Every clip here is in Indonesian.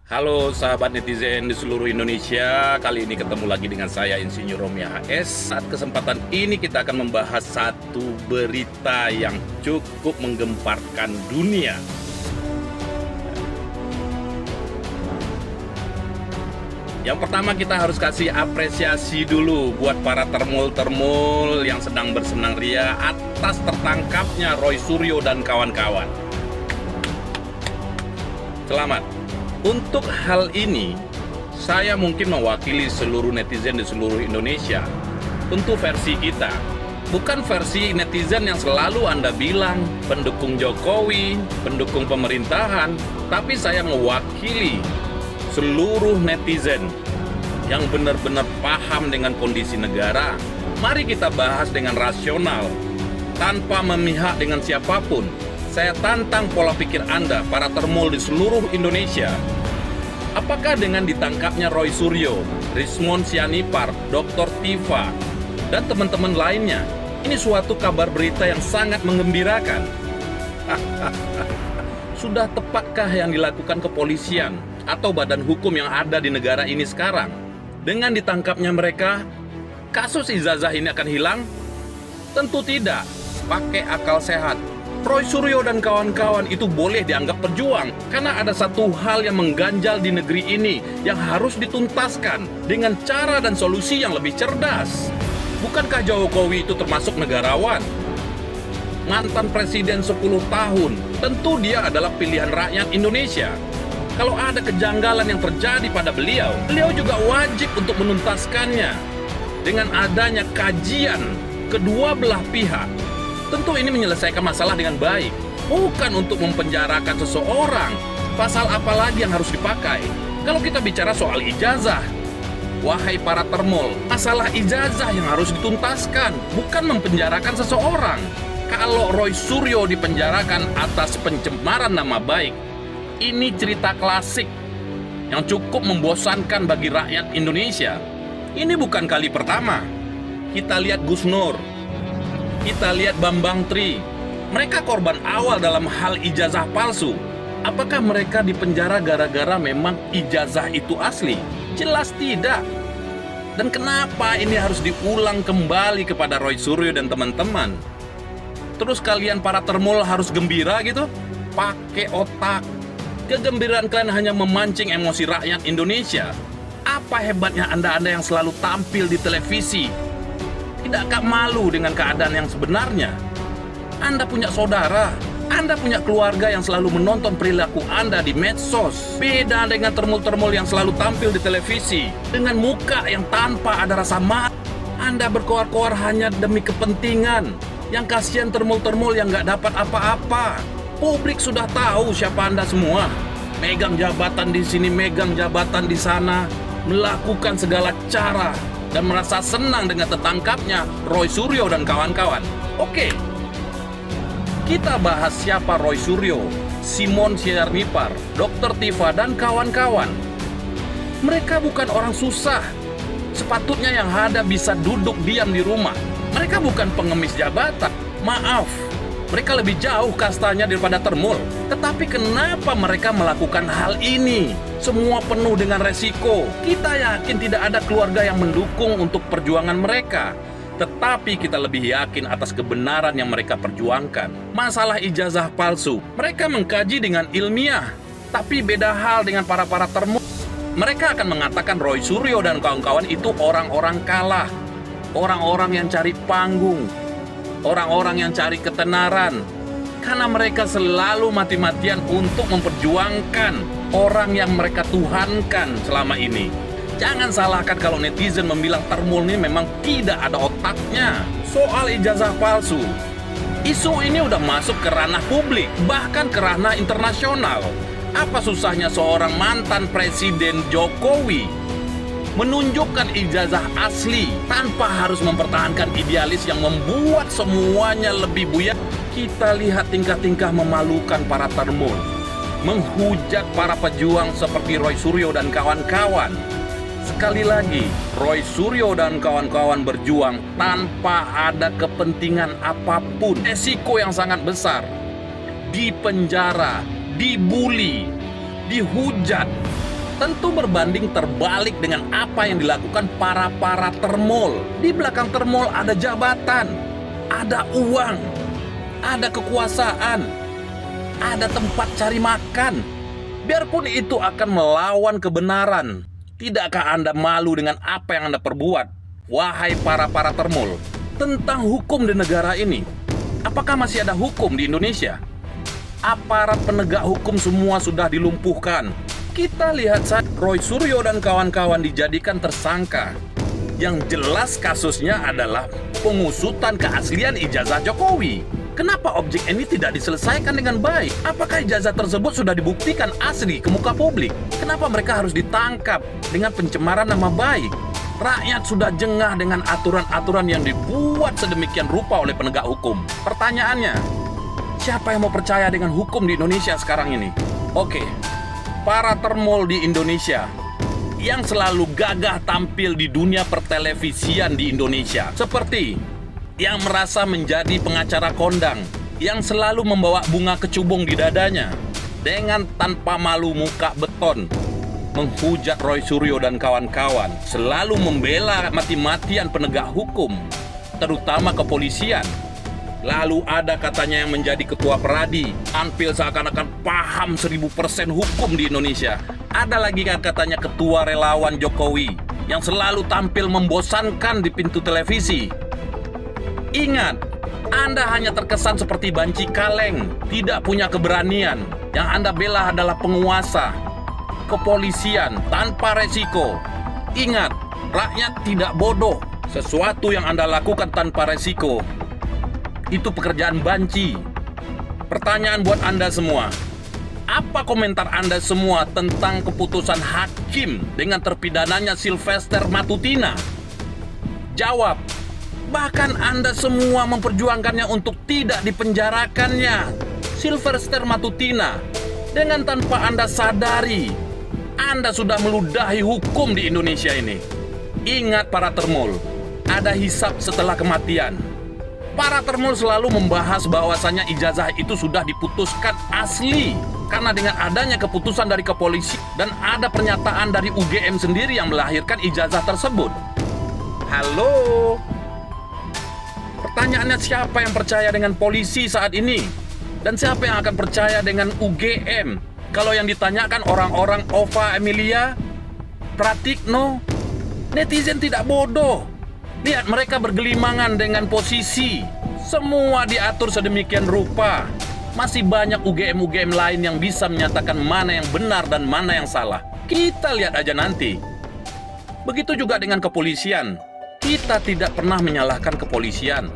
Halo sahabat netizen di seluruh Indonesia. Kali ini ketemu lagi dengan saya Insinyur Romi HS. Saat kesempatan ini kita akan membahas satu berita yang cukup menggemparkan dunia. Yang pertama, kita harus kasih apresiasi dulu buat para termul-termul yang sedang bersenang ria atas tertangkapnya Roy Suryo dan kawan-kawan. Selamat. Untuk hal ini, saya mungkin mewakili seluruh netizen di seluruh Indonesia. Tentu versi kita, bukan versi netizen yang selalu Anda bilang pendukung Jokowi, pendukung pemerintahan, tapi saya mewakili seluruh netizen yang benar-benar paham dengan kondisi negara. Mari kita bahas dengan rasional, tanpa memihak dengan siapapun. Saya tantang pola pikir Anda, para termul di seluruh Indonesia. Apakah dengan ditangkapnya Roy Suryo, Rismond Sianipar, Dr. Tiva, dan teman-teman lainnya, ini suatu kabar berita yang sangat menggembirakan? Sudah tepatkah yang dilakukan kepolisian atau badan hukum yang ada di negara ini sekarang? Dengan ditangkapnya mereka, kasus ijazah ini akan hilang? Tentu tidak. Pakai akal sehat, Roy Suryo dan kawan-kawan itu boleh dianggap pejuang karena ada satu hal yang mengganjal di negeri ini yang harus dituntaskan dengan cara dan solusi yang lebih cerdas. Bukankah Jokowi itu termasuk negarawan? Mantan presiden 10 tahun, tentu dia adalah pilihan rakyat Indonesia. Kalau ada kejanggalan yang terjadi pada beliau juga wajib untuk menuntaskannya. Dengan adanya kajian kedua belah pihak, tentu ini menyelesaikan masalah dengan baik, bukan untuk mempenjarakan seseorang. Pasal apa lagi yang harus dipakai? Kalau kita bicara soal ijazah, wahai para termul, masalah ijazah yang harus dituntaskan, bukan mempenjarakan seseorang. Kalau Roy Suryo dipenjarakan atas pencemaran nama baik, ini cerita klasik yang cukup membosankan bagi rakyat Indonesia. Ini bukan kali pertama. Kita lihat Gus Nur, kita lihat Bambang Tri, mereka korban awal dalam hal ijazah palsu. Apakah mereka dipenjara gara-gara memang ijazah itu asli? Jelas tidak. Dan kenapa ini harus diulang kembali kepada Roy Suryo dan teman-teman? Terus kalian para termul harus gembira gitu? Pakai otak. Kegembiraan kalian hanya memancing emosi rakyat Indonesia. Apa hebatnya Anda-Anda yang selalu tampil di televisi? Tidakkah malu dengan keadaan yang sebenarnya? Anda punya saudara, Anda punya keluarga yang selalu menonton perilaku Anda di medsos. Beda dengan termul-termul yang selalu tampil di televisi dengan muka yang tanpa ada rasa malu. Anda berkoar-koar hanya demi kepentingan. Yang kasihan termul-termul yang nggak dapat apa-apa. Publik sudah tahu siapa Anda semua. Megang jabatan di sini, megang jabatan di sana, melakukan segala cara dan merasa senang dengan tertangkapnya Roy Suryo dan kawan-kawan. Oke, kita bahas siapa Roy Suryo, Rismond Sianipar, Dr. Tiva, dan kawan-kawan. Mereka bukan orang susah. Sepatutnya yang ada bisa duduk diam di rumah. Mereka bukan pengemis jabatan. Maaf, mereka lebih jauh kastanya daripada termul. Tetapi kenapa mereka melakukan hal ini? Semua penuh dengan resiko. Kita yakin tidak ada keluarga yang mendukung untuk perjuangan mereka. Tetapi kita lebih yakin atas kebenaran yang mereka perjuangkan. Masalah ijazah palsu, mereka mengkaji dengan ilmiah. Tapi beda hal dengan para termul. Mereka akan mengatakan Roy Suryo dan kawan-kawan itu orang-orang kalah. Orang-orang yang cari panggung. Orang-orang yang cari ketenaran. Karena mereka selalu mati-matian untuk memperjuangkan orang yang mereka tuhankan selama ini. Jangan salahkan kalau netizen membilang termul ini memang tidak ada otaknya. Soal ijazah palsu, isu ini udah masuk ke ranah publik, bahkan ke ranah internasional. Apa susahnya seorang mantan presiden Jokowi menunjukkan ijazah asli tanpa harus mempertahankan idealis yang membuat semuanya lebih buyar? Kita lihat tingkah-tingkah memalukan para termul, menghujat para pejuang seperti Roy Suryo dan kawan-kawan. Sekali lagi, Roy Suryo dan kawan-kawan berjuang tanpa ada kepentingan apapun. Resiko yang sangat besar. Dipenjara, dibully, dihujat, tentu berbanding terbalik dengan apa yang dilakukan para termol. Di belakang termol ada jabatan, ada uang, ada kekuasaan, ada tempat cari makan. Biarpun itu akan melawan kebenaran, tidakkah Anda malu dengan apa yang Anda perbuat? Wahai para termol, tentang hukum di negara ini, apakah masih ada hukum di Indonesia? Aparat penegak hukum semua sudah dilumpuhkan. Kita lihat saja Roy Suryo dan kawan-kawan dijadikan tersangka. Yang jelas kasusnya adalah pengusutan keaslian ijazah Jokowi. Kenapa objek ini tidak diselesaikan dengan baik? Apakah ijazah tersebut sudah dibuktikan asli ke muka publik? Kenapa mereka harus ditangkap dengan pencemaran nama baik? Rakyat sudah jengah dengan aturan-aturan yang dibuat sedemikian rupa oleh penegak hukum. Pertanyaannya, siapa yang mau percaya dengan hukum di Indonesia sekarang ini? Oke. Para termol di Indonesia yang selalu gagah tampil di dunia pertelevisian di Indonesia, seperti yang merasa menjadi pengacara kondang, yang selalu membawa bunga kecubung di dadanya, dengan tanpa malu muka beton, menghujat Roy Suryo dan kawan-kawan, selalu membela mati-matian penegak hukum, terutama kepolisian. Lalu ada katanya yang menjadi ketua Peradi, tampil seakan-akan paham 1000% hukum di Indonesia. Ada lagi kan katanya ketua relawan Jokowi, yang selalu tampil membosankan di pintu televisi. Ingat, Anda hanya terkesan seperti banci kaleng, tidak punya keberanian. Yang Anda bela adalah penguasa, kepolisian, tanpa resiko. Ingat, rakyat tidak bodoh. Sesuatu yang Anda lakukan tanpa resiko, itu pekerjaan banci. Pertanyaan buat Anda semua, apa komentar Anda semua tentang keputusan hakim dengan terpidananya Sylvester Matutina? Jawab. Bahkan Anda semua memperjuangkannya untuk tidak dipenjarakannya Sylvester Matutina. Dengan tanpa Anda sadari, Anda sudah meludahi hukum di Indonesia ini. Ingat para termol, ada hisab setelah kematian. Para termol selalu membahas bahwasannya ijazah itu sudah diputuskan asli, karena dengan adanya keputusan dari kepolisian dan ada pernyataan dari UGM sendiri yang melahirkan ijazah tersebut. Halo? Pertanyaannya, siapa yang percaya dengan polisi saat ini? Dan siapa yang akan percaya dengan UGM? Kalau yang ditanyakan orang-orang Ova Emilia, Pratikno, netizen tidak bodoh. Lihat mereka bergelimangan dengan posisi. Semua diatur sedemikian rupa. Masih banyak UGM-UGM lain yang bisa menyatakan mana yang benar dan mana yang salah. Kita lihat aja nanti. Begitu juga dengan kepolisian. Kita tidak pernah menyalahkan kepolisian.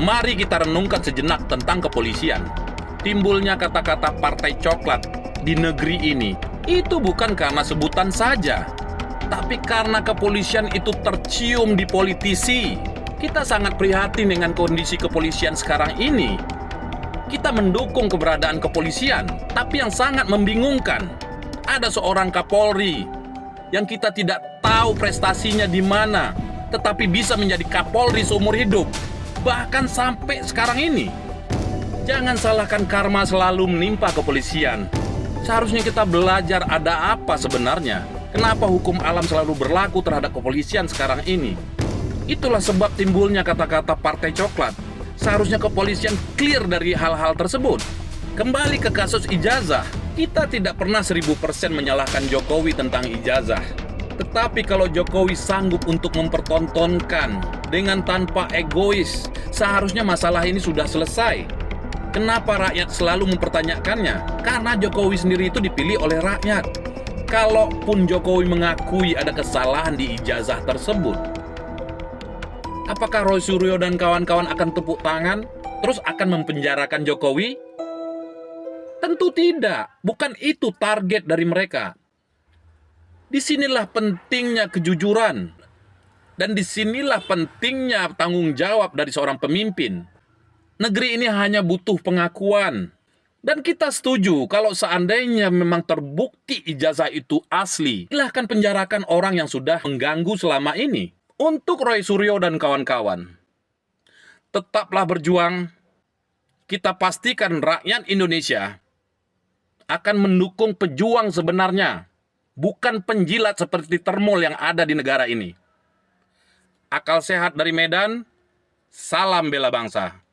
Mari kita renungkan sejenak tentang kepolisian. Timbulnya kata-kata partai coklat di negeri ini, itu bukan karena sebutan saja, tapi karena kepolisian itu tercium di politisi. Kita sangat prihatin dengan kondisi kepolisian sekarang ini. Kita mendukung keberadaan kepolisian, tapi yang sangat membingungkan, ada seorang Kapolri yang kita tidak tahu prestasinya di mana, tetapi bisa menjadi Kapolri seumur hidup, bahkan sampai sekarang ini. Jangan salahkan karma selalu menimpa kepolisian. Seharusnya kita belajar ada apa sebenarnya. Kenapa hukum alam selalu berlaku terhadap kepolisian sekarang ini? Itulah sebab timbulnya kata-kata partai coklat. Seharusnya kepolisian clear dari hal-hal tersebut. Kembali ke kasus ijazah. Kita tidak pernah 1000% menyalahkan Jokowi tentang ijazah. Tetapi kalau Jokowi sanggup untuk mempertontonkan dengan tanpa egois, seharusnya masalah ini sudah selesai. Kenapa rakyat selalu mempertanyakannya? Karena Jokowi sendiri itu dipilih oleh rakyat. Kalaupun Jokowi mengakui ada kesalahan di ijazah tersebut, apakah Roy Suryo dan kawan-kawan akan tepuk tangan terus akan mempenjarakan Jokowi? Tentu tidak. Bukan itu target dari mereka. Disinilah pentingnya kejujuran. Dan disinilah pentingnya tanggung jawab dari seorang pemimpin. Negeri ini hanya butuh pengakuan. Dan kita setuju kalau seandainya memang terbukti ijazah itu asli, silahkan penjarakan orang yang sudah mengganggu selama ini. Untuk Roy Suryo dan kawan-kawan, tetaplah berjuang. Kita pastikan rakyat Indonesia akan mendukung pejuang sebenarnya. bukan penjilat seperti Termul yang ada di negara ini. Akal sehat dari Medan, salam bela bangsa.